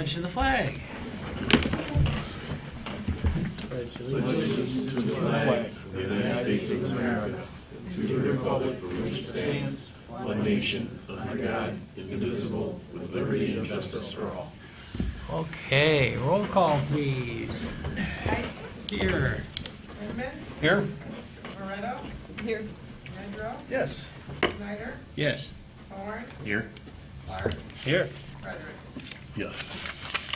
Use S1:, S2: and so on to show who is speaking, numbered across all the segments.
S1: Pledge to the flag.
S2: Allegiance to the flag of the United States of America, to the republic for which it stands, one nation, under God, indivisible, with liberty and justice for all.
S1: Okay, roll call, please. Here.
S3: Raymond?
S1: Here.
S3: Moretto?
S4: Here.
S3: Redrow?
S1: Yes.
S3: Snyder?
S1: Yes.
S3: Horn?
S2: Here.
S3: Clark?
S1: Here.
S3: Fredericks?
S2: Yes.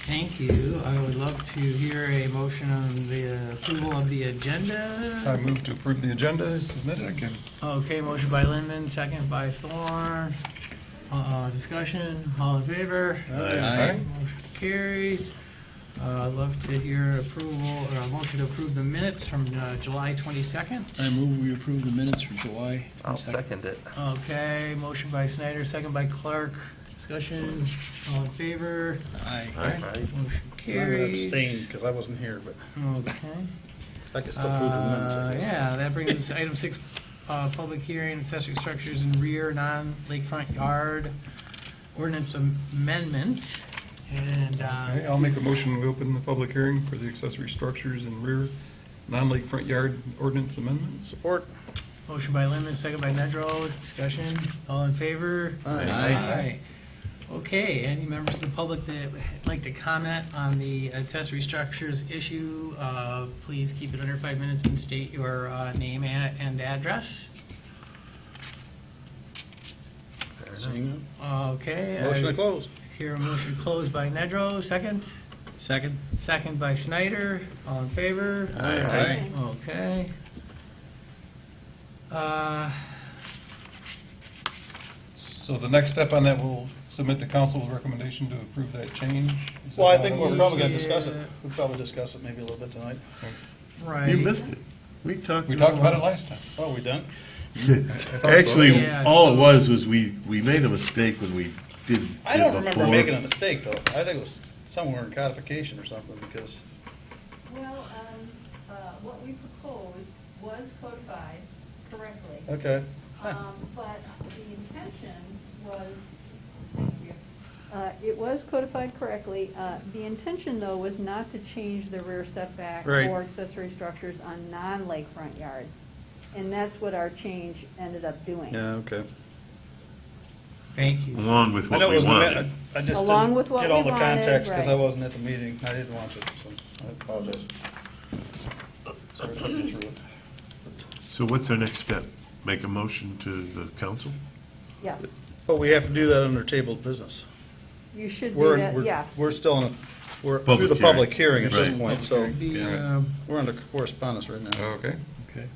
S1: Thank you. I would love to hear a motion on the approval of the agenda.
S5: I move to approve the agenda as submitted. Second.
S1: Okay, motion by Lindman, second by Thorne. Discussion, all in favor?
S5: Aye.
S1: Motion carries. I'd love to hear approval, or a motion to approve the minutes from July 22nd.
S6: I move we approve the minutes for July.
S7: I'll second it.
S1: Okay, motion by Snyder, second by Clark. Discussion, all in favor?
S6: Aye.
S7: Aye.
S1: Motion
S8: I'm going to
S1: carries.
S8: abstain because I wasn't here, but
S1: Okay.
S8: I can still approve the minutes, I guess.
S1: Yeah, that brings us to item 6, public hearing, accessory structures in rear non-lakefront yard ordinance amendment. And,
S5: Okay, I'll make a motion to open the public hearing for the accessory structures and rear non-lakefront yard ordinance amendment.
S8: Support.
S1: motion by Lindman, second by Nedrow. Discussion, all in favor?
S8: Aye.
S1: Okay, any members of the public that would like to comment on the accessory structures issue, please keep it under 5 minutes and state your name and address.
S8: Seeing
S1: Okay.
S8: none? Motion to close.
S1: Hear a motion closed by Nedrow, second.
S6: Second?
S1: Second by Snyder, all in favor?
S7: Aye.
S1: Okay.
S5: So the next step on that, we'll submit to council with recommendation to approve that change. Is that
S8: Well, I
S5: how
S8: think
S5: it
S8: we're
S5: works?
S8: probably going to discuss it.
S1: Yeah.
S8: We'll probably discuss it maybe a little bit tonight.
S1: Right.
S2: You missed it. We talked
S5: about it last time.
S8: Oh, we done?
S2: Actually,
S1: Yeah,
S2: all
S1: so-
S2: it was we made a mistake when we did it
S8: I don't remember
S2: before.
S8: making a mistake, though. I think it was somewhere in codification or something, because,
S4: Well, what we proposed was codified correctly.
S8: okay.
S4: But the intention was, thank you. It was codified correctly. The intention, though, was not to change the rear setback
S8: Right.
S4: or accessory structures on non-lakefront yards. And that's what our change ended up doing.
S8: Yeah, okay.
S1: Thank you.
S2: Along with
S8: I
S2: what
S8: know it
S2: we
S8: was,
S2: wanted.
S8: I just
S4: Along
S8: didn't
S4: with what
S8: get all
S4: we
S8: the
S4: wanted,
S8: context because I
S4: right.
S8: wasn't at the meeting. I didn't watch it, so I apologize. Sorry to put you through it.
S2: So what's our next step? Make a motion to the council?
S4: Yeah,
S8: But we have to do that under tabled business.
S4: you should do
S8: We're,
S4: that, yeah.
S8: we're still in, we're
S2: Public
S8: through the
S2: hearing.
S8: public hearing at this
S2: Right.
S8: point, so
S1: The,
S8: we're under correspondence right now.
S5: Okay.
S6: Okay.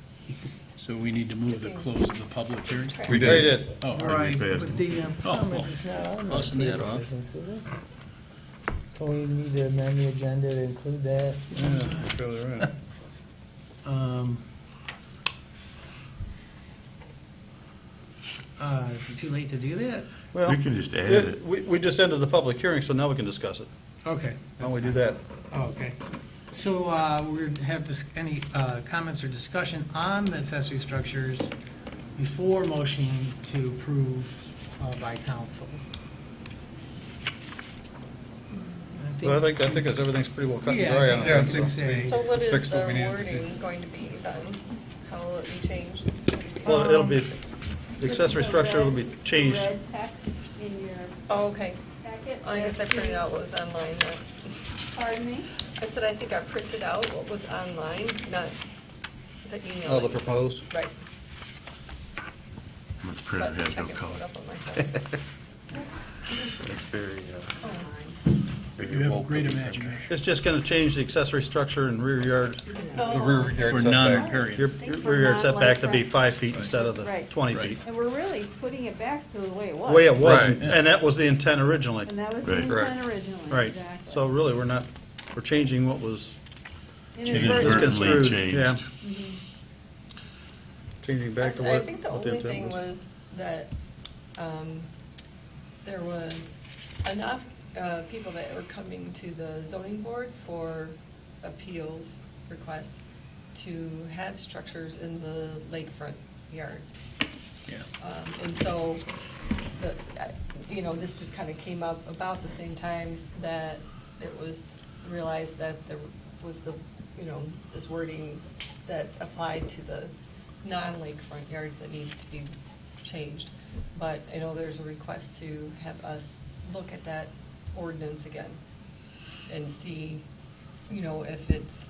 S6: So we need to move the close of the public hearing?
S5: We
S8: They
S5: did.
S8: did.
S6: Oh,
S1: all right,
S2: passed.
S1: but the problem is it's not on the
S6: Crossing that
S1: table of
S6: off.
S1: business, is it? So we need to amend the agenda to include that.
S8: Yeah, you're probably right.
S1: Is it too late to do that?
S8: Well,
S2: We can just add
S8: yeah,
S2: it.
S8: we just ended the public hearing, so now we can discuss it.
S1: Okay.
S8: Why don't we do that?
S1: Oh, okay. So we're going to have any comments or discussion on the accessory structures before motioning to approve by council.
S8: Well, I think everything's pretty well cut and
S1: Yeah,
S8: dry
S1: I
S8: on
S1: think
S5: Yeah,
S8: it.
S1: that's what we say.
S9: So what is
S5: Fixed what
S9: the
S5: we needed to
S9: wording going to be then? How will it be changed?
S8: Well, it'll be, the accessory structure will be changed.
S4: Red text in your
S9: Oh, okay.
S4: packet.
S9: I guess I printed out what was online.
S4: Pardon me?
S9: I said I think I printed out what was online, not the email.
S8: Oh, the
S9: that you sent.
S8: proposed?
S9: Right.
S2: My printer
S9: But
S2: has
S9: I
S2: no
S9: can
S2: color.
S9: pull it up on my phone.
S7: It's very,
S6: you have a great imagination.
S8: It's just gonna change the accessory structure and rear yard,
S5: The rear yard
S6: Or
S5: setback.
S6: non-riparian.
S8: your rear yard setback to be 5 feet instead of the
S4: Right.
S8: 20
S6: Right.
S8: feet.
S4: And we're really putting it back to the way it was.
S8: The way it was,
S5: Right.
S8: and that was the intent originally.
S4: And that was the
S2: Right.
S4: intent originally.
S8: Right.
S4: Exactly.
S8: So really, we're changing what was
S4: Inadvertent.
S2: Inadvertently
S8: misconstrued, yeah.
S2: changed.
S8: Changing back to
S9: I
S8: what
S9: think the
S8: what the
S9: only
S8: intent
S9: thing
S8: was.
S9: was that there was enough people that were coming to the zoning board for appeals requests to have structures in the lakefront yards.
S6: Yeah.
S9: And so, this just kind of came up about the same time that it was realized that there was the, this wording that applied to the non-lakefront yards that needed to be changed. But I know there's a request to have us look at that ordinance again and see, if it's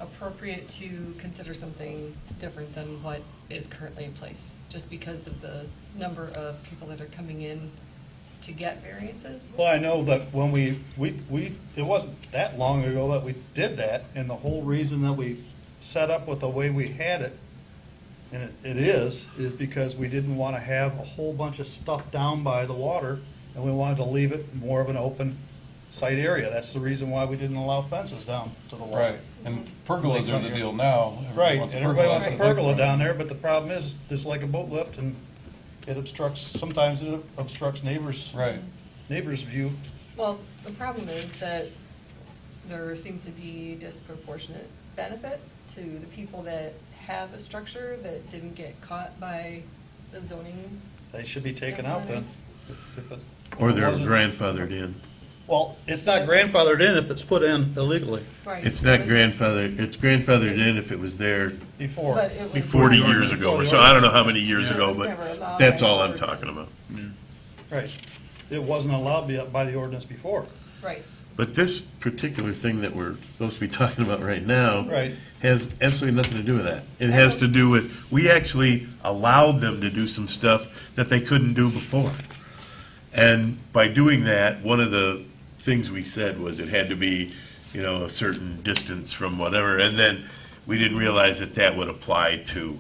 S9: appropriate to consider something different than what is currently in place, just because of the number of people that are coming in to get variances.
S8: Well, I know that when it wasn't that long ago that we did that, and the whole reason that we set up with the way we had it, and it is because we didn't want to have a whole bunch of stuff down by the water, and we wanted to leave it more of an open site area. That's the reason why we didn't allow fences down to the water.
S5: Right, and pergolas are the deal now.
S8: Right, and everybody wants a pergola
S5: lakefront.
S8: down there, but the problem is, it's like a boat lift, and it obstructs, sometimes it obstructs neighbors'
S5: Right.
S8: view.
S9: Well, the problem is that there seems to be disproportionate benefit to the people that have a structure that didn't get caught by the zoning.
S8: They should be taken out then. if it
S2: Or they're
S8: wasn't-
S2: grandfathered in.
S8: Well, it's not grandfathered in if it's put in illegally
S9: Right.
S2: It's not grandfathered, it's grandfathered in if it was there
S8: before.
S9: But it was-
S2: 40 years ago, or so, I don't know how many years
S9: It
S2: ago,
S9: was never
S2: but
S9: allowed
S2: that's
S9: by
S2: all I'm
S9: ordinance.
S2: talking about.
S8: Right. It wasn't allowed by the ordinance before.
S9: Right.
S2: But this particular thing that we're supposed to be talking about right now
S8: Right.
S2: has absolutely nothing to do with that. It has to do with, we actually allowed them to do some stuff that they couldn't do before. And by doing that, one of the things we said was it had to be, a certain distance from whatever, and then we didn't realize that that would apply to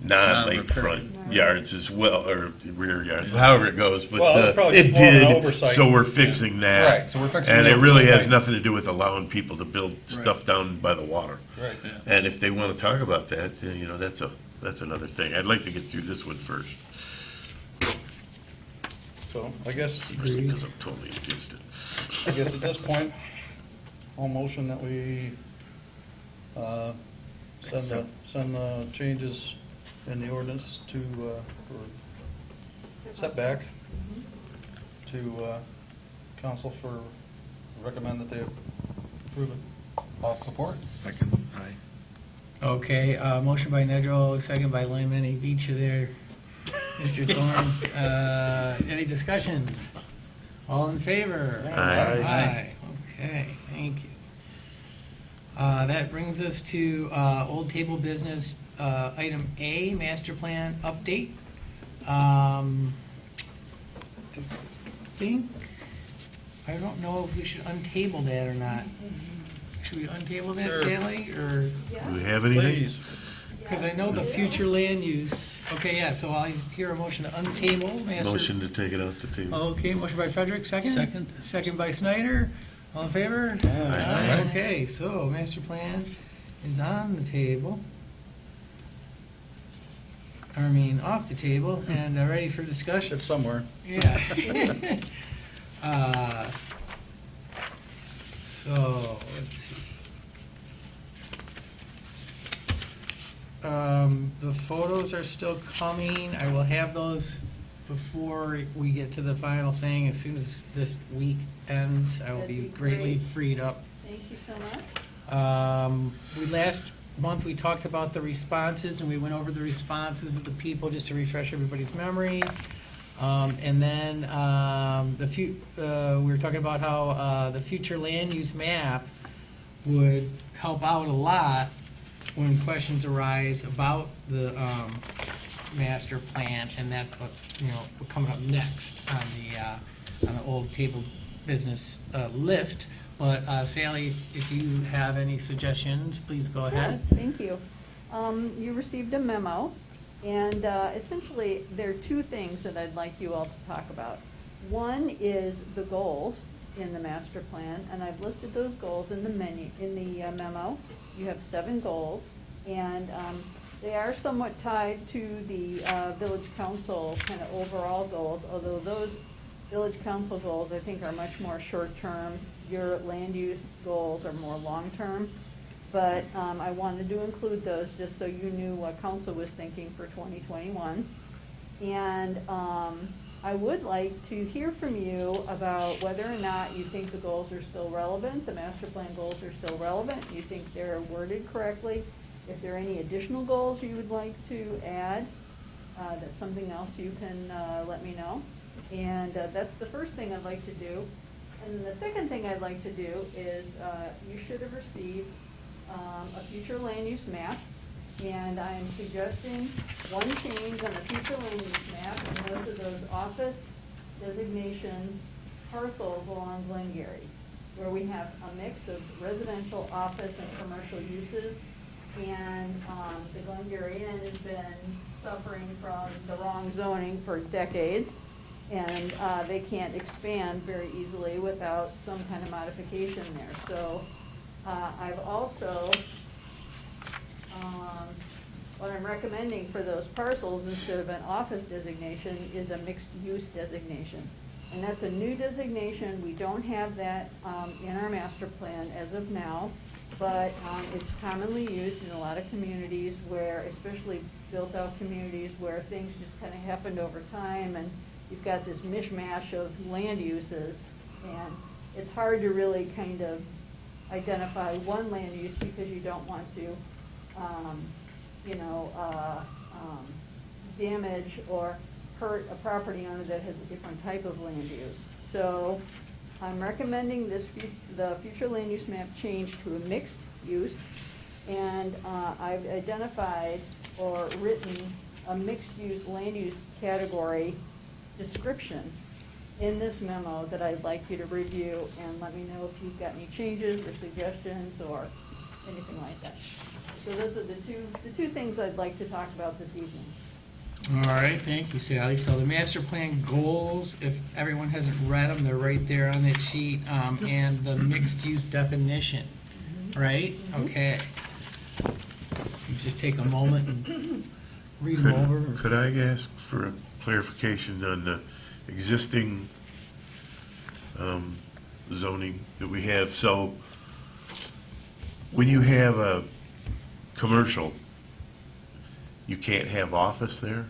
S2: non-lakefront yards as well, or rear yards, however it goes, but
S8: Well, that's probably
S2: it
S8: just more of an
S2: did,
S8: oversight.
S2: so we're fixing that.
S5: Right, so we're fixing
S2: And
S5: the
S2: it really has
S5: oversight.
S2: nothing to do with allowing people to build stuff down by the water.
S8: Right.
S2: And if they want to talk about that, then, that's another thing. I'd like to get through this one first,
S8: So I guess
S2: because I'm totally against it.
S8: at this point, I'll motion that we send the changes in the ordinance to, for setback to council for, recommend that they approve it.
S5: All support.
S6: Second, aye.
S1: Okay, motion by Nedrow, second by Lyman. He beat you there, Mr. Thorne. Any discussion? All in favor?
S2: Aye.
S1: Aye. Okay, thank you. That brings us to old table business, item A, master plan update. I don't know if we should untable that or not. Should we untable that,
S8: Sure.
S1: Sally, or?
S2: Do we have anything?
S8: Please.
S1: Because I know the future land use. Okay, yeah, so I hear a motion to untable master.
S2: Motion to take it off the table.
S1: Okay, motion by Frederick, second?
S6: Second.
S1: Second by Snyder. All in favor?
S2: Aye.
S1: Okay, so master plan is on the table. Off the table and ready for discussion.
S8: It's somewhere.
S1: Yeah. So, let's see. The photos are still coming. I will have those before we get to the final thing. As soon as this week ends, I will
S4: That'd
S1: be
S4: be
S1: greatly
S4: great.
S1: freed up.
S4: Thank you so much.
S1: Last month, we talked about the responses, and we went over the responses of the people, just to refresh everybody's memory. And then, we were talking about how, the future land use map would help out a lot when questions arise about the, master plan, and that's what, coming up next on the old table business, list. But Sally, if you have any suggestions, please go ahead.
S4: Yeah, thank you. You received a memo, and essentially, there are two things that I'd like you all to talk about. One is the goals in the master plan, and I've listed those goals in the memo. You have 7 goals, and they are somewhat tied to the village council kind of overall goals, although those village council goals, I think, are much more short-term. Your land use goals are more long-term. But I wanted to include those just so you knew what council was thinking for 2021. And I would like to hear from you about whether or not you think the goals are still relevant, the master plan goals are still relevant, you think they're worded correctly, if there are any additional goals you would like to add, that's something else you can let me know. And that's the first thing I'd like to do. And then the second thing I'd like to do is you should have received a future land use map. And I'm suggesting one change on the future land use map, and those are those office designation parcels along Glengarry, where we have a mix of residential, office, and commercial uses. And the Glengarry Inn has been suffering from the wrong zoning for decades, and they can't expand very easily without some kind of modification there. So I've also what I'm recommending for those parcels, instead of an office designation, is a mixed-use designation. And that's a new designation. We don't have that in our master plan as of now, but it's commonly used in a lot of communities where, especially built-out communities, where things just kind of happened over time, and you've got this mishmash of land uses, and it's hard to really kind of identify one land use because you don't want to damage or hurt a property owner that has a different type of land use. So I'm recommending the future land use map change to a mixed use, and I've identified or written a mixed use land use category description in this memo that I'd like you to review and let me know if you've got any changes or suggestions or anything like that. So those are the two things I'd like to talk about this evening.
S1: All right, thank you, Sally. So the master plan goals, if everyone hasn't read them, they're right there on that sheet, and the mixed-use definition, right? Okay. You just take a moment and read them over.
S2: Could I ask for a clarification on the existing zoning that we have? So when you have a commercial, you can't have office there?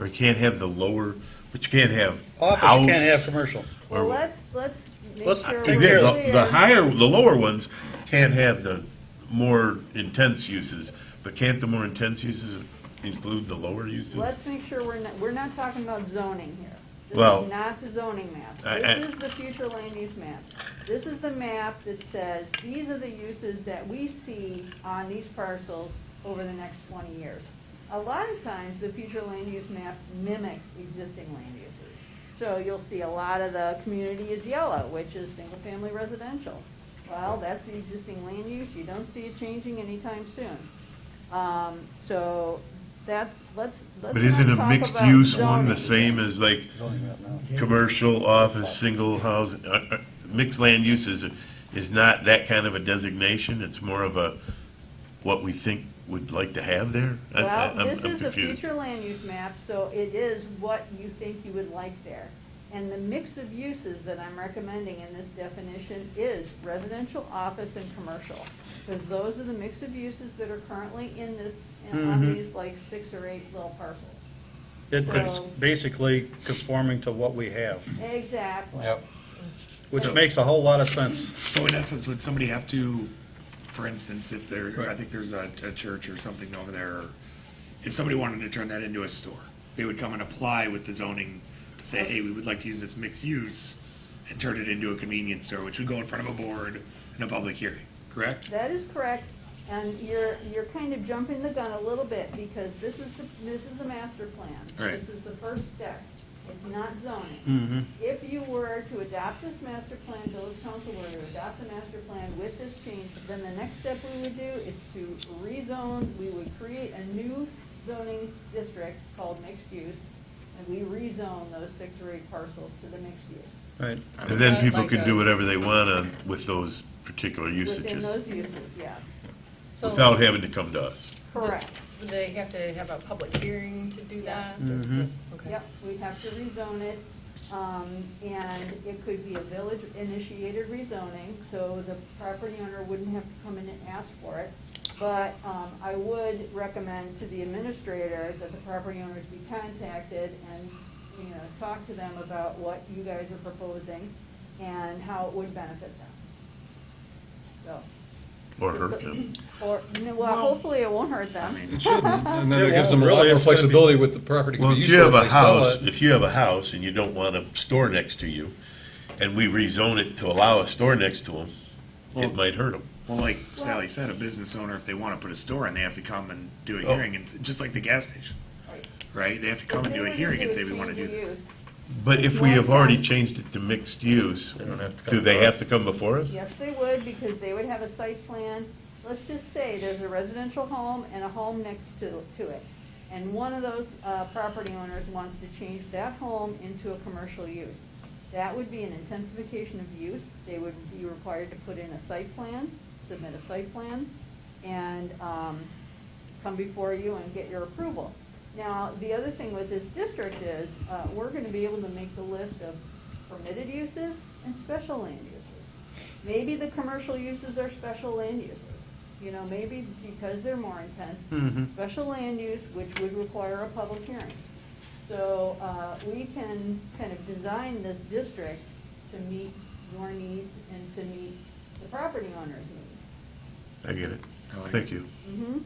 S2: Or you can't have the lower, but you can't have
S8: Office,
S2: house?
S8: you can't have commercial.
S4: Well,
S2: Or-
S4: let's make
S8: Let's
S4: sure
S8: take
S4: we're
S8: care of
S4: clear.
S2: The lower ones can't have the more intense uses, but can't the more intense uses include the lower uses?
S4: Let's make sure we're not talking about zoning here. This
S2: Well,
S4: is not the zoning map.
S2: I-
S4: This is the future land use map. This is the map that says, these are the uses that we see on these parcels over the next 20 years. A lot of times, the future land use map mimics existing land uses. So you'll see a lot of the community is yellow, which is single-family residential. Well, that's the existing land use. You don't see it changing anytime soon. So that's, let's
S2: But isn't
S4: not
S2: a
S4: talk
S2: mixed
S4: about
S2: use one the
S4: zoning.
S2: same as like commercial, office, single house? Mixed land use is not that kind of a designation, it's more of a, what we think would like to have there?
S4: Well,
S2: I'm
S4: this is a
S2: confused.
S4: future land use map, so it is what you think you would like there. And the mix of uses that I'm recommending in this definition is residential, office, and commercial. Because those are the mix of uses that are currently in this, on these like 6 or 8 little parcels.
S8: It's
S4: So-
S8: basically conforming to what we have,
S4: Exactly.
S8: which makes a whole lot of sense.
S10: So in essence, would somebody have to, for instance, if there, I think there's a church or something over there, or if somebody wanted to turn that into a store, they would come and apply with the zoning to say, hey, we would like to use this mixed use and turn it into a convenience store, which would go in front of a board in a public hearing, correct?
S4: That is correct, and you're kind of jumping the gun a little bit, because this is the master plan.
S10: Right.
S4: This is the first step. It's not zoning.
S8: Mm-hmm.
S4: If you were to adopt this master plan, village council were to adopt the master plan with this change, then the next step we would do is to rezone. We would create a new zoning district called mixed use, and we rezone those 6 or 8 parcels to the mixed use.
S8: Right.
S2: And then people
S9: Like
S2: can
S9: a-
S2: do whatever they want with those particular
S4: Within
S2: usages,
S4: those uses, yes.
S9: So
S2: without having to come to us.
S4: Correct.
S9: would they have to have a public hearing to do that?
S8: Mhm.
S9: Okay.
S4: Yep, we'd have to rezone it, and it could be a village-initiated rezoning, so the property owner wouldn't have to come in and ask for it. But I would recommend to the administrator that the property owners be contacted, and you know, talk to them about what you guys are proposing and how it would benefit them. So.
S2: Or hurt them.
S4: Or, well, hopefully it won't hurt them.
S5: It shouldn't, and then
S8: It
S5: it gives them a
S8: won't
S5: lot
S8: really,
S5: more
S8: it's gonna be-
S5: flexibility with the property.
S2: Well,
S5: could be
S2: if you
S5: useful
S2: have a
S5: they sell
S2: house,
S5: it.
S2: if you have a house and you don't want a store next to you, and we rezone it to allow a store next to them,
S10: Well-
S2: it might hurt them.
S10: Well, like Sally said, a business owner, if they want to put a store in, they have to come and do a
S2: Oh.
S10: hearing, and just like the gas station,
S4: Right.
S10: right? They have to come and do a hearing and say, we want to do this.
S2: But if we have already changed it to mixed use,
S7: They don't have to come
S2: do they
S7: to
S2: have
S7: us.
S2: to come before us?
S4: Yes, they would, because they would have a site plan. Let's just say there's a residential home and a home next to it. And one of those property owners wants to change that home into a commercial use. That would be an intensification of use. They would be required to put in a site plan, submit a site plan, and come before you and get your approval. Now, the other thing with this district is, we're gonna be able to make the list of permitted uses and special land uses. Maybe the commercial uses are special land uses. You know, maybe because they're more intense,
S8: Mhm.
S4: special land use, which would require a public hearing. So, we can kind of design this district to meet your needs and to meet the property owner's needs.
S2: I get it.
S10: I like
S2: Thank
S10: it.
S2: you.
S4: Mm-hmm.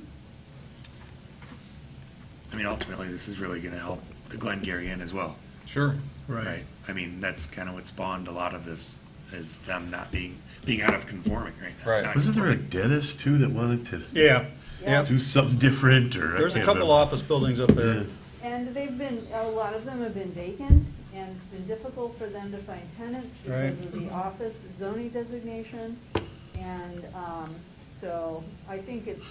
S10: I mean, ultimately, this is really going to help the Glengarry Inn as well,
S5: Sure.
S10: right? I mean, that's kind of what spawned a lot of this, is them not being out of conforming right now.
S5: Right.
S10: not
S2: Wasn't there a
S10: conforming.
S2: dentist too that wanted to
S8: Yeah,
S4: Yeah.
S2: do something different, or? I
S8: there's a
S2: can't
S8: couple
S2: remember.
S8: office buildings up there.
S2: Yeah.
S4: And they've been, a lot of them have been vacant, and it's been difficult for them to find tenants because
S8: Right.
S4: of the office zoning designation. And, so I think it's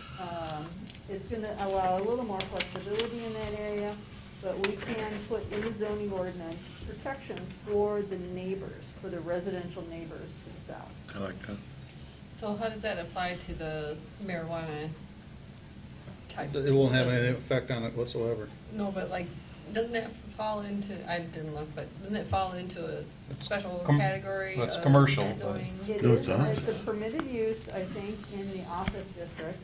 S4: gonna allow a little more flexibility in that area, but we can put in the zoning ordinance protections for the neighbors, for the residential neighbors to the south.
S10: I like that.
S9: So how does that apply to the marijuana type?
S8: It won't have any
S9: business?
S8: effect on it whatsoever.
S9: No, but like, doesn't it fall into, I didn't look, but doesn't it fall into a
S5: It's
S9: special
S5: com-
S9: category?
S5: that's
S9: of
S5: commercial, but-
S9: zoning?
S4: It
S2: No,
S4: is,
S2: it's
S4: it's
S2: office.
S4: a permitted use, I think, in the office district,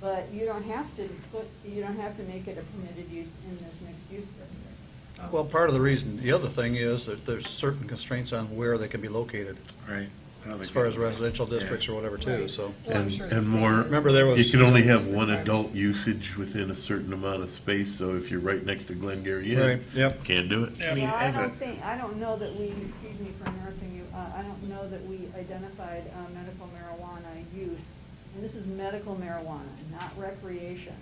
S4: but you don't have to make it a permitted use in this mixed-use district.
S8: Well, part of the reason, the other thing is that there's certain constraints on where they can be located,
S10: Right. I don't
S8: as
S10: think
S8: far
S10: we-
S8: as residential districts or whatever too,
S9: Right.
S8: so.
S9: Well, I'm
S2: And-
S9: sure the
S2: and
S9: state
S2: more-
S9: has-
S8: Remember there was-
S2: You can only have one adult usage within a certain amount of space, so if you're right next to Glengarry
S8: Right,
S2: Inn,
S8: yep.
S2: can't do it.
S10: I mean,
S4: Well, I
S10: as a-
S4: don't know that we, excuse me for interrupting you, I don't know that we identified medical marijuana use, and this is medical marijuana, not recreation.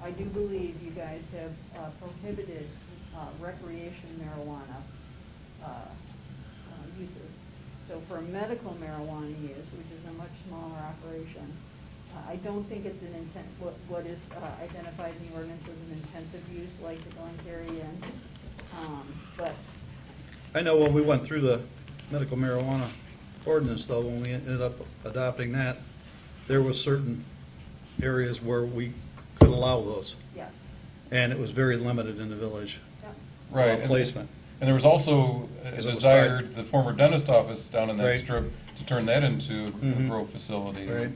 S4: I do believe you guys have prohibited recreation marijuana uses. So for medical marijuana use, which is a much smaller operation, I don't think it's an intent, what is identified in the ordinance as an intensive use like the Glengarry Inn. But,
S8: I know when we went through the medical marijuana ordinance though, when we ended up adopting that, there was certain areas where we could allow those,
S4: yeah,
S8: and it was very limited in the village.
S4: yeah.
S5: Right.
S8: Placement.
S5: And there was also a
S8: Because it was
S5: desire,
S8: tied.
S5: the former dentist office down in that
S8: Right.
S5: strip, to turn that into a
S8: Mhm.
S5: grow facility.
S8: Right.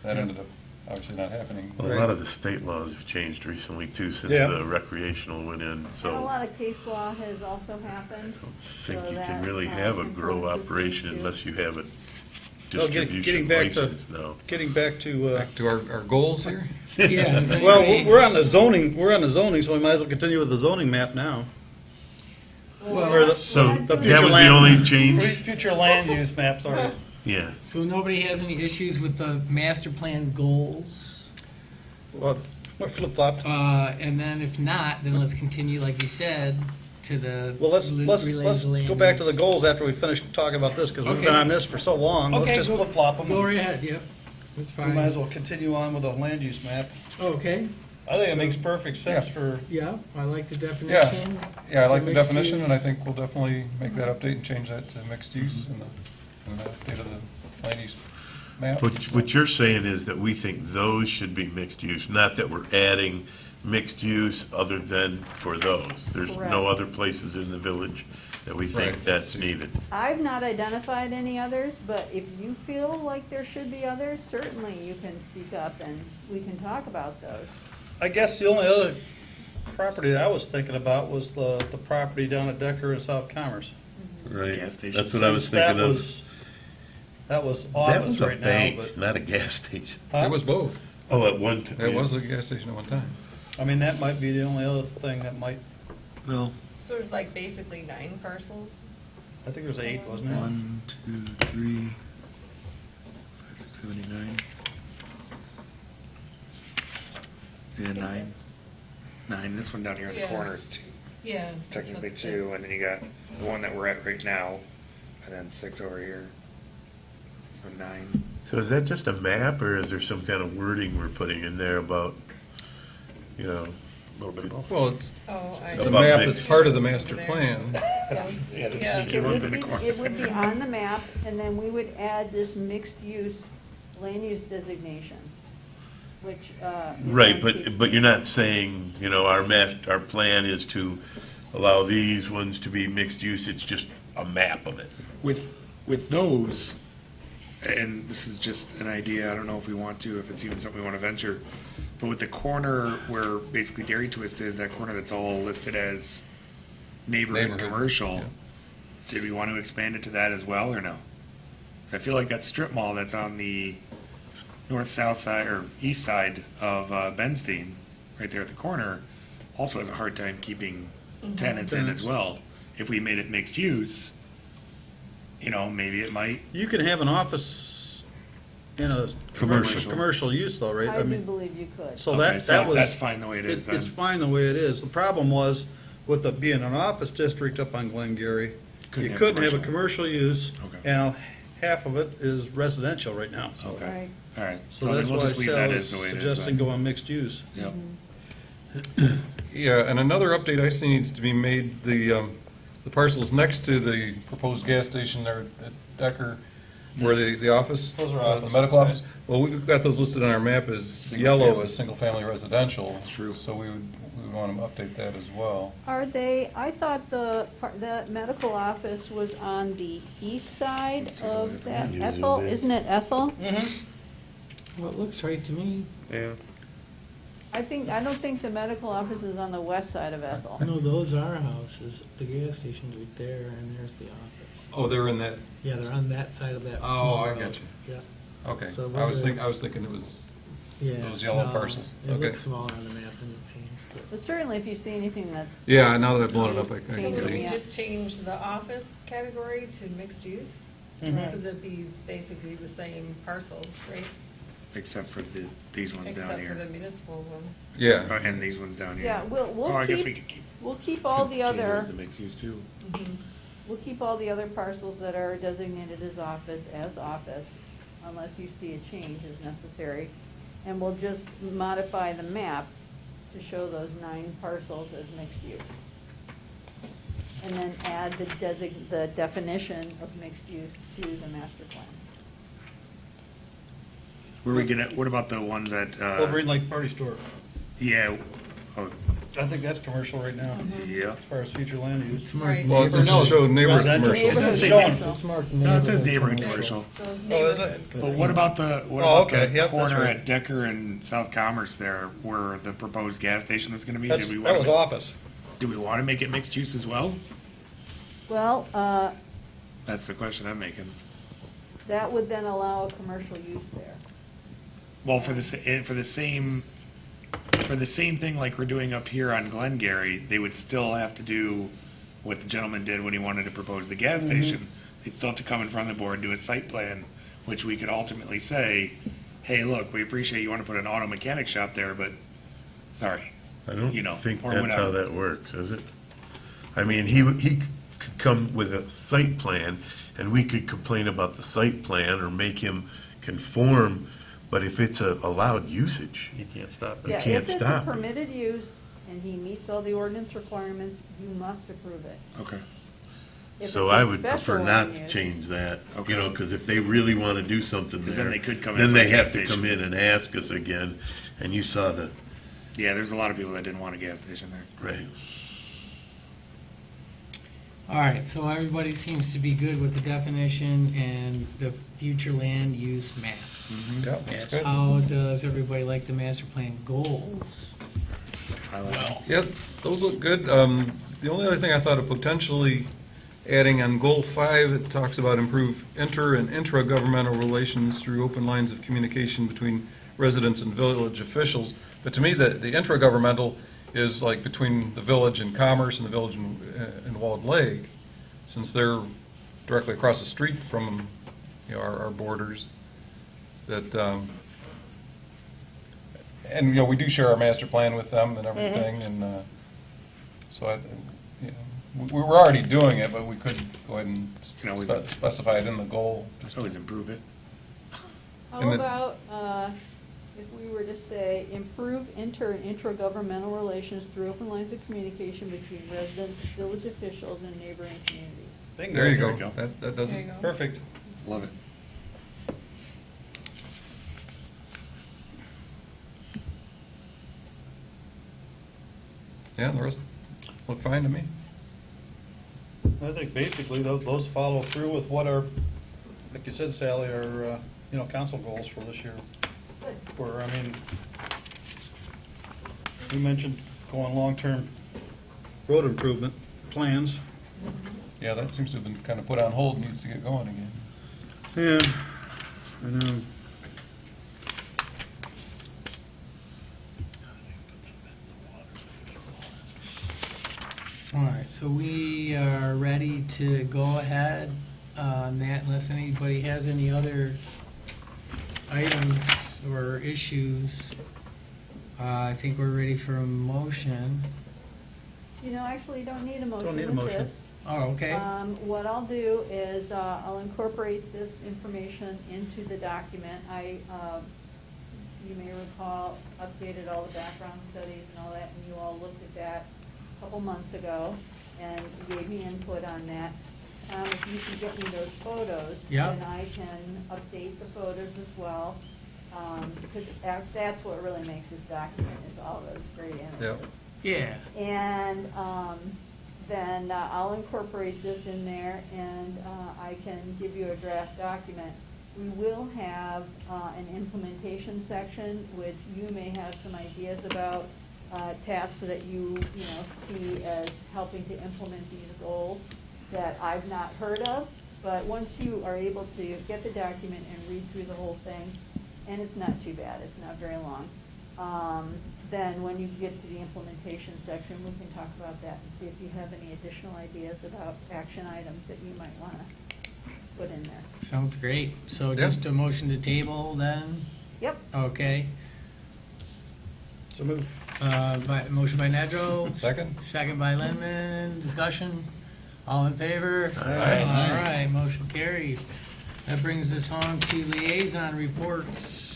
S5: That ended up obviously not happening.
S2: Well, a lot of the state laws have changed recently too, since
S8: Yeah.
S2: the recreational went in, so.
S4: And a lot of case law has also happened.
S2: I don't think
S4: so
S2: you can
S4: that,
S2: really have a grow
S4: influences
S2: operation
S4: things, too.
S2: unless you have a
S8: Well, getting
S2: distribution
S8: back to-
S2: license now.
S8: Getting back to,
S5: Back to our goals here.
S1: Yeah. is
S8: well,
S1: anybody-
S8: we're on the zoning, so we might as well continue with the zoning map now. Or the-
S2: So
S4: we're not
S2: that
S4: doing
S2: was the
S8: land-
S2: only change?
S8: Future land use maps are,
S2: Yeah.
S1: So nobody has any issues with the master plan goals?
S8: well, we're flip-flopped.
S1: And then if not, then let's continue, like you said, to the.
S8: Well, let's
S1: related land
S8: go back to the
S1: use.
S8: goals after we finish talking about this, because we've been
S1: Okay.
S8: on this for so long. Let's
S1: Okay,
S8: just
S1: go-
S8: flip-flop them.
S1: Go right ahead, yep, that's
S8: We might as
S1: fine.
S8: well continue on with the land use map.
S1: Okay,
S8: I think it makes perfect sense
S5: Yeah.
S8: for,
S1: yeah, I like the
S5: Yeah,
S1: definition.
S5: yeah, I like the
S1: Mixed
S5: definition, and I
S1: use.
S5: think we'll definitely make that update and change that to mixed use in the update of the land use map.
S2: What you're saying is that we think those should be mixed use, not that we're adding mixed use other than for those. There's
S4: Correct.
S2: no other places in the village that we think
S5: Right.
S2: that's needed.
S4: I've not identified any others, but if you feel like there should be others, certainly you can speak up and we can talk about those.
S8: I guess the only other property that I was thinking about was the property down at Decker and South Commerce.
S2: Right,
S10: Gas station.
S2: that's what I was
S8: That
S2: thinking of.
S8: that was
S2: That
S8: office
S2: was a
S8: right now,
S2: bank,
S8: but.
S2: not a gas station.
S8: Huh?
S5: It was both.
S2: Oh, at one time.
S5: It was a gas station at one time.
S8: I mean, that might be the only other thing that might,
S6: Well,
S9: So there's like basically 9 parcels?
S8: I think it was 8, wasn't it?
S6: 1, 2, 3, 5, 6, 7, 8, 9. Yeah, 9. 9, this one down here in the
S9: Yeah.
S10: corner is 2.
S9: Yeah.
S10: It's technically 2, and then you got the one that we're at right now, and then 6 over here. So 9.
S2: So is that just a map, or is there some kind of wording we're putting in there about, you know?
S10: A little bit of both.
S5: Well, it's
S9: Oh, I.
S5: it's a
S2: About
S5: map
S2: mixed-
S5: that's part of the master plan.
S10: Yeah, the
S9: Yeah.
S10: sneaky
S4: It
S10: ones
S4: would
S10: in the
S4: be,
S10: corner.
S4: it would be on the map, and then we would add this mixed-use, land-use designation, which,
S2: Right, but you're not saying, you know, our plan is to allow these ones to be mixed use, it's just a map of it.
S10: With those, and this is just an idea, I don't know if we want to, if it's even something we want to venture, but with the corner where basically Dairy Twist is, that corner that's all listed as neighborhood
S5: Neighborhood,
S10: commercial,
S5: yeah.
S10: did we want to expand it to that as well, or no? 'Cause I feel like that strip mall that's on the north-south side, or east side of Benstein, right there at the corner, also has a hard time keeping tenants in as well. If we made it mixed use, you know, maybe it might.
S8: You can have an office in a
S2: Commercial.
S8: commercial use though, right?
S4: I do believe you could.
S8: So
S10: Okay,
S8: that
S10: so
S8: was.
S10: that's fine the way it is
S8: It's
S10: then.
S8: fine the way it is. The problem was, with it being an office district up on Glengarry,
S10: Couldn't
S8: you
S10: have
S8: couldn't have a
S10: commercial.
S8: commercial use,
S10: Okay.
S8: and half of it is residential right now, so.
S10: Okay,
S4: Right.
S10: all right.
S8: So
S10: So then
S8: that's
S10: we'll
S8: why
S10: just leave that
S8: I
S10: as
S8: was
S10: the way it is.
S8: suggesting
S10: then.
S8: going mixed use.
S10: Yep.
S5: Yeah, and another update I see needs to be made, the parcels next to the proposed gas station there at Decker, where the office,
S8: Those are
S5: the
S8: office,
S5: medical
S8: right.
S5: office, well, we've got those listed on our map as
S10: Single
S5: yellow
S10: family.
S5: as single-family residential.
S10: That's true.
S5: So we would want to update that as well.
S4: Are they, I thought the medical office was on the east side
S10: Let's take a
S4: of
S10: look at
S4: that,
S2: that.
S4: Ethel, isn't it Ethel?
S1: Well, it looks right to me.
S7: Yeah.
S4: I don't think the medical office is on the west side of Ethel.
S1: No, those are houses. The gas station's right there, and there's the office.
S5: Oh, they're in that,
S1: Yeah, they're on that side of that
S5: Oh,
S1: small
S5: I
S1: road.
S5: got you.
S1: Yeah,
S5: okay.
S1: So
S5: I was
S1: whether-
S5: I was thinking it was,
S1: yeah.
S5: Those yellow
S1: no,
S5: parcels.
S1: It
S5: Okay.
S1: looks smaller on the map than it seems, but.
S4: But certainly if you see anything that's.
S5: yeah, now that I've blown it up, I
S9: So
S5: can
S9: would we
S5: see.
S4: Yeah.
S9: just change the office category to mixed use?
S8: Mhm.
S9: Because it'd be basically the same parcels, right?
S10: Except for these ones down
S9: Except for the
S10: here.
S9: municipal one.
S5: Yeah.
S10: And these ones down here.
S4: Yeah,
S10: Oh, I guess we
S4: keep,
S10: could keep.
S4: we'll keep all the
S10: change those
S4: other,
S10: to mixed use too.
S4: we'll keep all the other parcels that are designated as office, unless you see a change as necessary. And we'll just modify the map to show those 9 parcels as mixed use. And then add the definition of mixed use to the master plan.
S10: Were we gonna, what about the ones that,
S8: Wolverine Lake Party Store.
S10: yeah, oh,
S8: I think that's commercial right now,
S10: yeah.
S8: as far as future land use.
S1: It's marked
S9: Right.
S5: Well,
S1: neighborhood.
S5: this showed neighborhood
S8: Residential.
S5: commercial.
S4: Neighborhood
S10: say
S8: Showing.
S4: commercial.
S1: It's marked
S10: No, it says
S1: neighborhood
S10: neighborhood commercial.
S9: So it's
S8: Oh, is it?
S9: neighborhood.
S10: But what about the, what
S8: Oh,
S10: about
S8: okay.
S10: the
S8: Yep, that's
S10: corner
S8: right.
S10: at Decker and South Commerce there, where the proposed gas station was gonna be?
S8: That's,
S10: Did we
S8: that was
S10: wanna,
S8: office.
S10: do we wanna make it mixed use as well?
S4: Well,
S10: That's the question I'm making.
S4: that would then allow a commercial use there.
S10: Well, for the same thing like we're doing up here on Glengarry, they would still have to do what the gentleman did when he wanted to propose the gas station. They'd still have to come in front of the board and do a site plan, which we could ultimately say, hey, look, we appreciate you want to put an auto mechanic shop there, but sorry.
S2: I don't
S10: You know,
S2: think
S10: or
S2: that's how
S10: whatever.
S2: that works, is it? I mean, he could come with a site plan, and we could complain about the site plan or make him conform, but if it's a allowed usage,
S7: You can't stop it.
S2: You
S4: Yeah,
S2: can't
S4: if it's a
S2: stop it.
S4: permitted use and he meets all the ordinance requirements, you must approve it.
S10: Okay.
S4: If
S2: so
S4: it's a
S2: I would
S4: special
S2: prefer not
S4: land
S2: to
S4: use-
S2: change that,
S10: Okay.
S2: you know, because if they really want to do something
S10: 'Cause
S2: there.
S10: then they could come in
S2: Then
S10: and put a
S2: they
S10: gas
S2: have to come
S10: station.
S2: in and ask us again, and you saw the,
S10: Yeah, there's a lot of people that didn't want a gas station there.
S2: right.
S1: All right, so everybody seems to be good with the definition and the future land use map.
S5: Yeah, that's good.
S1: How does everybody like the master plan goals?
S10: I like it.
S5: Yeah, those look good. The only other thing I thought of potentially adding on Goal 5, it talks about improve inter and intra-governmental relations through open lines of communication between residents and village officials. But to me, the intra-governmental is like between the village and Commerce and the village and Walled Lake, since they're directly across the street from, our borders. That, and, we do share our master plan with them and everything, and so we're already doing it, but we could go ahead and
S10: can always-
S5: specify it in the goal.
S10: Just always improve it.
S4: How
S5: And then-
S4: about, if we were to say, improve inter and intragovernmental relations through open lines of communication between residents, village officials, and neighboring communities?
S8: Bingo.
S5: There you
S10: There
S5: go.
S10: you go.
S5: That does
S9: There
S5: it.
S9: you go.
S8: Perfect.
S10: Love it.
S5: Yeah, the rest look fine to me.
S8: I think basically those follow through with what our, like you said, Sally, our, council goals for this year were. I mean, you mentioned going long-term road improvement plans.
S5: Yeah, that seems to have been kind of put on hold, needs to get going again.
S8: Yeah, I know.
S1: All right, so we are ready to go ahead on that unless anybody has any other items or issues. I think we're ready for a motion.
S4: Actually, you don't need a motion
S8: Don't need a
S4: with
S8: motion.
S4: this.
S1: Oh, okay.
S4: What I'll do is, I'll incorporate this information into the document. You may recall, updated all the background studies and all that, and you all looked at that a couple months ago and gave me input on that. If you can get me those photos,
S1: Yeah.
S4: then I can update the photos as well. Because that's what really makes this document, is all those great images.
S1: Yeah.
S4: And then I'll incorporate this in there, and I can give you a draft document. We will have an implementation section, which you may have some ideas about, tasks that you see as helping to implement these goals that I've not heard of. But once you are able to get the document and read through the whole thing, and it's not too bad, it's not very long, then when you get to the implementation section, we can talk about that and see if you have any additional ideas about action items that you might want to put in there.
S1: Sounds great. So
S5: Yeah.
S1: just a motion to table then?
S4: Yep.
S1: Okay.
S8: So move.
S1: Motion by Nedrow.
S5: Second?
S1: Second by Lindman. Discussion? All in favor?
S2: Aye.
S1: All right, motion carries. That brings us on to liaison reports.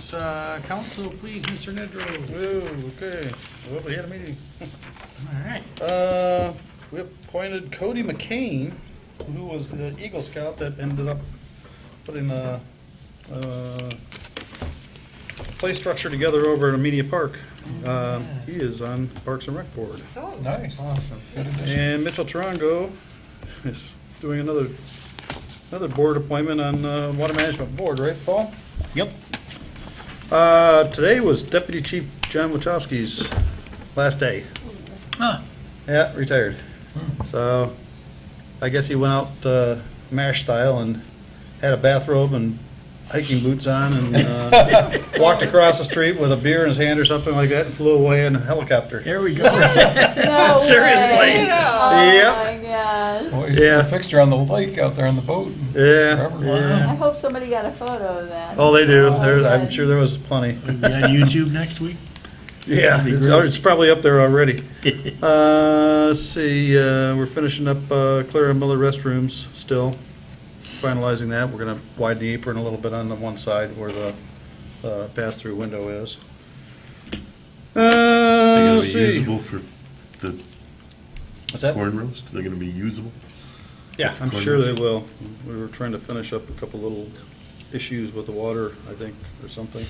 S1: Council, please, Mr. Nedrow.
S8: Whoa, okay. Well, we had a meeting.
S1: All right.
S8: We appointed Cody McCain, who was the Eagle Scout that ended up putting a play structure together over at Amelia Park. He is on Parks and Rec Board.
S9: Oh,
S5: Nice.
S1: Awesome.
S5: Good addition.
S8: And Mitchell Tarango is doing another board appointment on Water Management Board, right, Paul?
S6: Yep.
S8: Today was Deputy Chief John Wachowski's last day.
S1: Huh.
S8: Yeah, retired. So I guess he went out MASH style and had a bathrobe and hiking boots on and walked across the street with a beer in his hand or something like that and flew away in a helicopter.
S1: There we go.
S4: No
S8: Seriously.
S4: way. Oh,
S8: Yep.
S4: my gosh.
S5: Boy, he's
S8: Yeah.
S5: a fixture on the lake out there on the boat.
S8: Yeah,
S5: Forever.
S8: yeah.
S4: I hope somebody got a photo of that.
S8: Oh, they do.
S4: Oh,
S8: I'm
S4: good.
S8: sure there was plenty.
S6: Be on YouTube next week?
S8: Yeah,
S6: That'd be
S8: it's,
S6: great.
S8: it's probably up there already. Let's see, we're finishing up Clara Miller restrooms still, finalizing that. We're gonna widen the apron a little bit on the one side where the pass-through window is.
S2: They're gonna
S8: Let's
S2: be
S8: see.
S2: usable for the
S8: What's that?
S2: corn roast? They're gonna be usable?
S8: Yeah, I'm
S2: Corn
S8: sure they
S2: roast?
S8: will. We were trying to finish up a couple little issues with the water, I think, or something.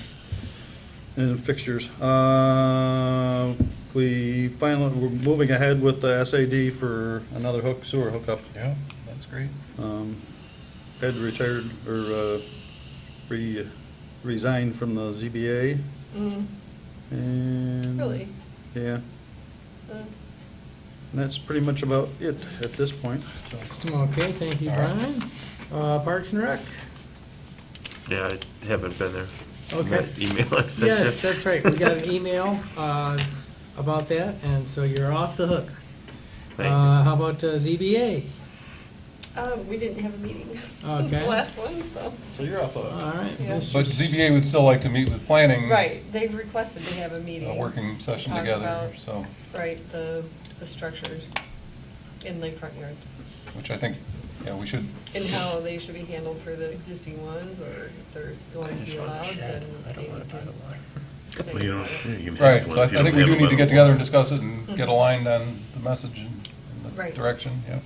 S8: And fixtures. We're moving ahead with the SAD for another sewer hookup.
S5: Yeah, that's great.
S8: Ed retired, or resigned from the ZBA.
S4: Mm,
S8: And.
S4: Really?
S8: Yeah. And that's pretty much about it at this point, so.
S1: Okay, thank you, Brian. Parks and Rec?
S7: Yeah, I haven't been there.
S1: Okay.
S7: That email I sent you.
S1: Yes, that's right. We got an email about that, and so you're off the hook.
S7: Thank you.
S1: How about ZBA?
S9: We didn't have a meeting since
S1: Okay.
S9: the last one, so.
S8: So you're off the hook.
S1: All right.
S9: Yeah.
S1: Mr.
S5: But ZBA would still like to meet with planning.
S9: Right, they've requested to have a meeting.
S5: A working session
S9: to talk
S5: together,
S9: about,
S5: so,
S9: Right, the structures in lakefront yards,
S5: which I think, yeah, we should,
S9: and how they should be handled for the existing ones, or if there's going to be allowed, then they need to stay
S2: Well, you know,
S9: quiet.
S2: yeah, you can
S5: right,
S2: have one
S5: so I
S2: if you
S5: think
S2: don't
S5: we
S2: have
S5: do
S2: it
S5: need
S2: by
S5: to
S2: the
S5: get together
S2: law.
S5: and discuss it and get aligned on the message and the
S9: Right.
S5: direction, yeah.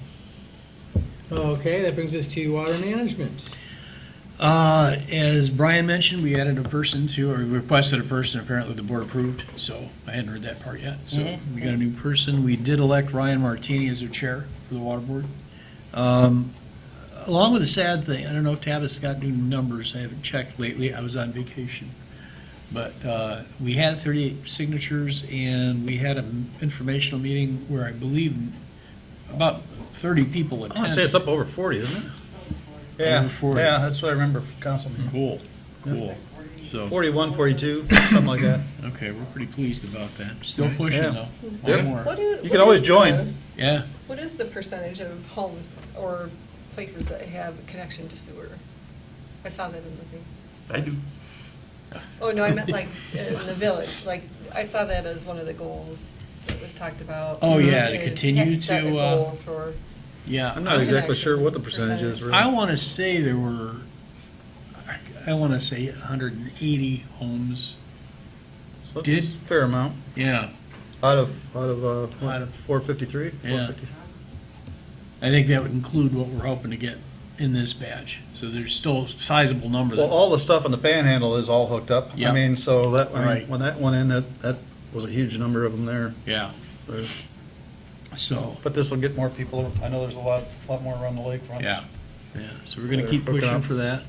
S1: Okay, that brings us to water management.
S11: As Brian mentioned, we added a person to, or requested a person, apparently the board approved, so I hadn't heard that part yet. So we got a new person. We did elect Ryan Martini as our chair for the water board. Along with a sad thing, I don't know if Tavis got new numbers, I haven't checked lately, I was on vacation. But we had 38 signatures, and we had an informational meeting where I believe about 30 people
S8: I
S11: attended.
S8: want to say it's up over 40, isn't it? Yeah,
S11: Over 40.
S8: yeah, that's what I remember from council meeting.
S11: Cool, cool. So,
S8: 41, 42, something like that.
S11: okay, we're pretty pleased about that. Still
S8: Nice.
S11: pushing
S8: Yeah.
S11: though.
S8: Yep.
S11: One more.
S9: What is-
S8: You
S9: what
S8: can always
S9: is
S8: join.
S9: the-
S11: Yeah.
S9: What is the percentage of homes or places that have connection to sewer? I saw that in the thing.
S7: I do.
S9: Oh, no, I meant like in the village, like, I saw that as one of the goals that was talked about.
S11: Oh, yeah, to
S9: To
S11: continue
S9: set a
S11: to,
S9: goal for,
S11: Yeah.
S8: I'm not exactly sure what the percentage is, really.
S11: I want to say there were, I want to say 180 homes.
S8: So it's
S11: did-
S8: a fair amount,
S11: Yeah.
S8: out of what,
S11: Out of-
S8: 453?
S11: Yeah. I think that would include what we're hoping to get in this batch. So there's still a sizable number.
S8: Well,
S11: that-
S8: all the stuff in the panhandle is all hooked up. I
S11: Yep.
S8: mean, so that, I mean,
S11: Right.
S8: when that went in, that was a huge number of them there.
S11: Yeah.
S8: So-
S11: So,
S8: But this will get more people, I know there's a lot more around the lakefront.
S11: yeah. Yeah. So we're going to
S8: They're
S11: keep
S8: hooking
S11: pushing
S8: up.
S11: for that.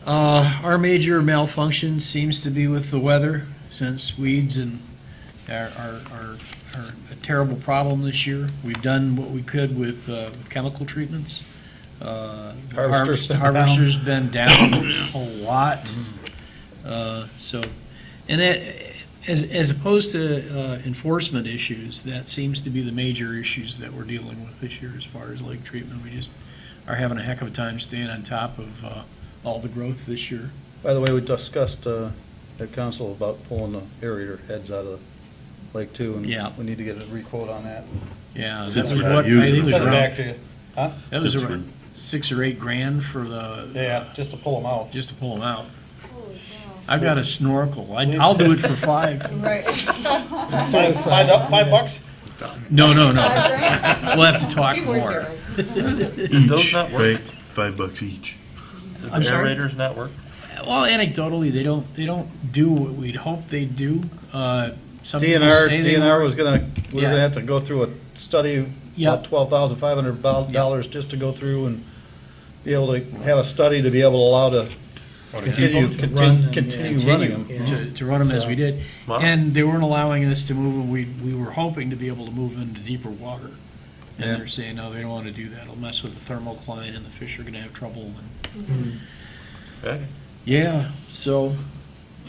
S11: Our major malfunction seems to be with the weather, since weeds and are a terrible problem this year. We've done what we could with chemical treatments.
S8: Harvester's been down.
S11: Harvester's been down a lot. So, and that, as opposed to enforcement issues, that seems to be the major issues that we're dealing with this year as far as lake treatment. We just are having a heck of a time staying on top of all the growth this year.
S8: By the way, we discussed at council about pulling the aerator heads out of the lake too.
S11: Yeah.
S8: And we need to get a requote on that.
S11: Yeah.
S2: Since
S11: that was
S2: we're not
S11: what- I
S2: using
S11: think
S2: it.
S11: it was
S8: Send it
S11: around-
S8: back to you. Huh?
S11: That was
S2: Since
S11: around 6 or 8 grand for the.
S8: Yeah, just to pull them out.
S11: Just to pull them out.
S9: holy cow.
S11: I've got a snorkel. I'll do it for 5.
S9: Right.
S8: $5?
S11: No. We'll have to talk
S9: Few more
S11: more.
S9: zeros.
S7: Those not work?
S2: Right, $5 each.
S7: The
S11: I'm sorry?
S7: aerators not work?
S11: Well, anecdotally, they don't do what we'd hope they'd do. Some people say they
S8: DNR
S11: will.
S8: was gonna, we were
S11: Yeah.
S8: gonna have to go through a study,
S11: Yep.
S8: about $12,500 just to go through and be able to have a study to be able to allow to continue,
S1: To run them,
S8: continue
S1: yeah.
S8: running them.
S1: Yeah.
S11: To run them as we did.
S7: Wow.
S11: And they weren't allowing us to move them. We were hoping to be able to move into deeper water. And
S8: Yeah.
S11: they're saying, no, they don't want to do that. It'll mess with the thermocline and the fish are going to have trouble. And
S7: Okay.
S11: yeah, so.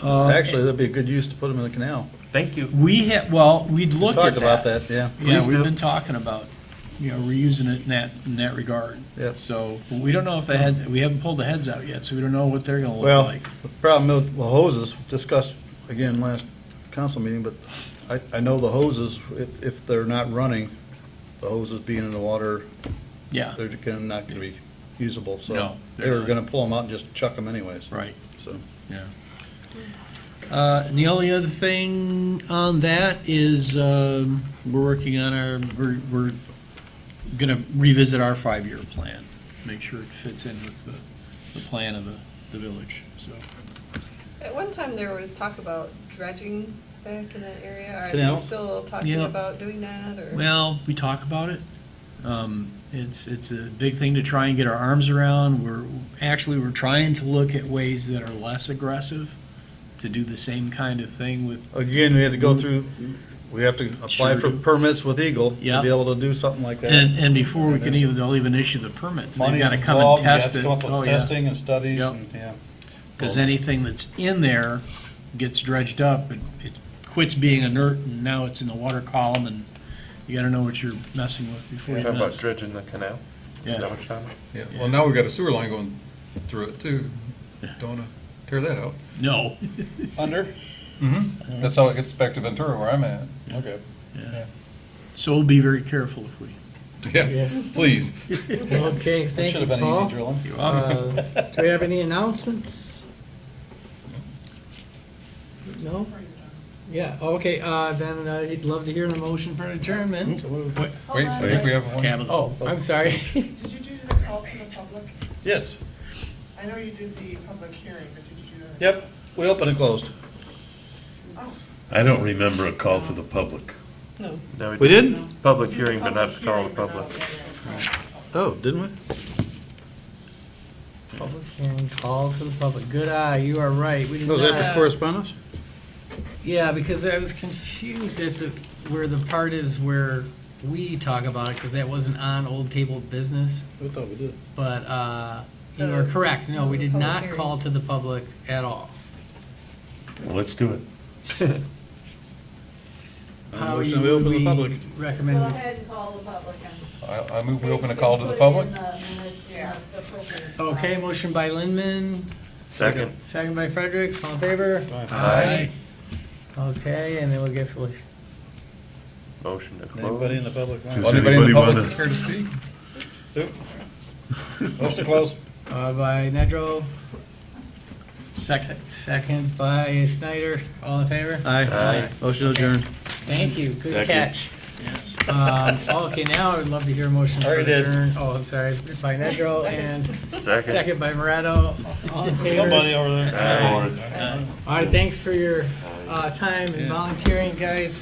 S8: Actually, that'd be a good use to put them in the canal.
S7: Thank you.
S11: We had, well, we'd
S8: We
S11: looked at
S8: talked about that, yeah.
S11: Yeah,
S7: Please
S11: we've
S7: do.
S11: been talking about, reusing it in that regard.
S8: Yep.
S11: So, we don't know if we haven't pulled the heads out yet, so we don't know what they're gonna look
S8: Well,
S11: like.
S8: the problem with the hoses, discussed again last council meeting, but I know the hoses, if they're not running, the hoses being in the water,
S11: Yeah,
S8: they're not gonna be usable, so
S11: No,
S8: they
S11: they're
S8: were
S11: not.
S8: gonna pull them out and just chuck them anyways.
S11: right,
S8: So,
S11: yeah. And the only other thing on that is, we're working on we're gonna revisit our 5-year plan, make sure it fits in with the plan of the village, so.
S9: At one time, there was talk about dredging back in that area. Are
S8: Canals?
S9: they still talking
S11: Yeah.
S9: about doing that, or?
S11: Well, we talk about it. It's a big thing to try and get our arms around. We're trying to look at ways that are less aggressive, to do the same kind of thing with,
S8: again, we had to go through We have to apply for permits with Eagle to
S11: Yep.
S8: be able to do something like that.
S11: And before we can even, they'll even issue the permits, they've
S8: Money's
S11: got to come and
S8: involved, you have
S11: test
S8: to
S11: it.
S8: come up
S11: Oh,
S8: with
S11: yeah.
S8: testing and studies,
S11: Yep.
S8: and, yeah.
S11: Because anything that's in there gets dredged up, it quits being inert, and now it's in the water column, and you gotta know what you're messing with before you
S7: Talk about
S11: mess.
S7: dredging the canal? Is
S11: Yeah.
S7: that what you're talking
S5: Yeah, well, now we've got a sewer line going through it too. Don't want to tear that out.
S11: No.
S8: Under?
S5: Mm-hmm. That's how it gets back to Ventura where I'm at.
S8: Okay.
S11: Yeah. So we'll be very careful if we.
S5: Yeah, please.
S1: Okay,
S8: That
S1: thank
S8: should
S1: you,
S8: have been
S1: Paul.
S8: easy drilling.
S1: Do we have any announcements? No? Yeah, okay, then I'd love to hear the motion for adjournment.
S5: Wait, I think we have one.
S1: Oh, I'm sorry.
S3: Did you do the call to the public?
S8: Yes,
S3: I know you did the public hearing, but did you do that?
S8: yep, we opened and closed.
S3: Oh,
S2: I don't remember a call to the public.
S9: No.
S7: about? No,
S8: We didn't?
S7: Public hearing, but not call
S3: hearing,
S7: the
S3: but
S7: public.
S3: not yet.
S8: Oh, didn't we?
S1: Public hearing, call to the public. Good eye, you are right. We did
S8: Was that the
S1: not.
S8: correspondence?
S1: Yeah, because I was confused at the, where the part is where we talk about it, because that wasn't on old table of business.
S8: We thought we did.
S1: But you are correct. No, we did
S9: Public
S1: not
S9: hearing.
S1: call to the public at all.
S2: Well, let's do it.
S1: How
S8: motion
S1: you
S8: we open
S1: would
S8: the
S1: we
S8: public.
S4: Go
S1: recommend?
S4: ahead and call the public. and
S5: I move we open a
S4: they
S5: call
S4: can
S5: to the
S4: put it
S5: public.
S4: in the minutes,
S3: Yeah.
S4: the appropriate
S1: Okay,
S4: spot.
S1: motion by Lindman,
S7: Second.
S1: second by Fredericks. All in favor?
S5: Aye.
S1: Okay, and then we'll guess we'll.
S7: Motion to close.
S8: Anybody in the public?
S2: Does
S8: want-
S5: Anybody in the
S2: anybody
S5: public
S2: wanna-
S5: care to speak?
S8: Nope. Motion to close.
S1: By Nedrow. Second by Snyder. All in favor?
S8: Aye. Motion adjourned.
S1: Thank you. Good
S2: Second.
S1: catch.
S11: Yes.
S1: Okay, now I'd love to hear a motion for
S8: Already did.
S1: adjourn. Oh, I'm sorry, by Nedrow and
S7: Second.
S1: second by Moretto. All in favor?
S8: Somebody over there.
S7: Aye.
S1: All right, thanks for your time and volunteering, guys.